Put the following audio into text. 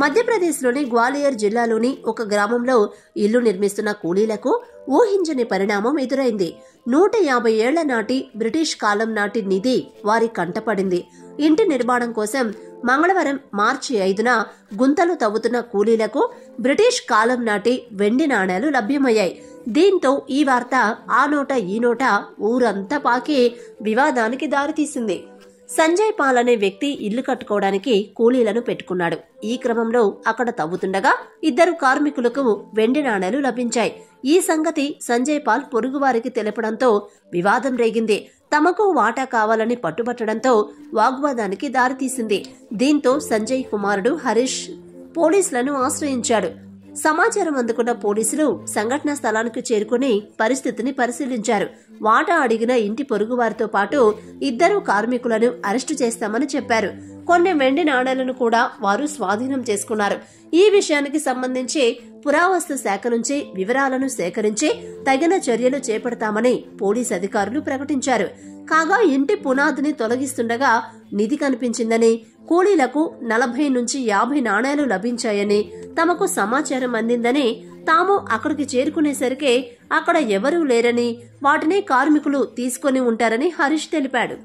మధ్యప్రదేశ్లోని గ్వాలియర్ జిల్లాలోని ఒక గ్రామంలో ఇల్లు నిర్మిస్తున్న కూలీలకు ఊహించని పరిణామం ఎదురైంది. 150 ఏళ్ల నాటి బ్రిటిష్ కాలం నాటి నిధి వారి కంటపడింది. ఇంటి నిర్మాణం కోసం మంగళవారం మార్చి 5న గుంతలు తవ్వుతున్న కూలీలకు బ్రిటిష్ కాలం నాటి వెండి నాణేలు లభ్యమయ్యాయి. దీంతో ఈ వార్త ఆ నోట ఈ నోట ఊరంతా పాకి వివాదానికి దారితీసింది. సంజయ్ పాల్ అనే వ్యక్తి ఇల్లు కట్టుకోవడానికి కూలీలను పెట్టుకున్నాడు. ఈ క్రమంలో అక్కడ తవ్వుతుండగా 2 కార్మికులకు వెండి నాణేలు లభించాయి. ఈ సంగతి సంజయ్ పాల్ పొరుగువారికి తెలపడంతో వివాదం రేగింది. తమకు వాటా కావాలని పట్టుబట్టడంతో వాగ్వాదానికి దారితీసింది. దీంతో సంజయ్ కుమారుడు హరీష్ పోలీసులను ఆశ్రయించాడు. సమాచారం అందుకున్న పోలీసులు సంఘటనా స్థలానికి చేరుకుని పరిస్థితిని పరిశీలించారు. వాటా అడిగిన ఇంటి పొరుగువారితో పాటు 2 కార్మికులను అరెస్టు చేస్తామని చెప్పారు. కొన్ని వెండి నాణేలను కూడా వారు స్వాధీనం చేసుకున్నారు. ఈ విషయానికి సంబంధించి పురావస్తు శాఖ నుంచి వివరాలను సేకరించి తగిన చర్యలు చేపడతామని పోలీసు అధికారులు ప్రకటించారు. కాగా ఇంటి పునాదిని తొలగిస్తుండగా నిధి కనిపించిందని, కూలీలకు 40 నుంచి 50 నాణేలు లభించాయని తమకు సమాచారం అందిందని, తాము అక్కడికి చేరుకునేసరికి అక్కడ ఎవరూ లేరని, వాటిని కార్మికులు తీసుకుని ఉంటారని హరీష్ తెలిపాడు.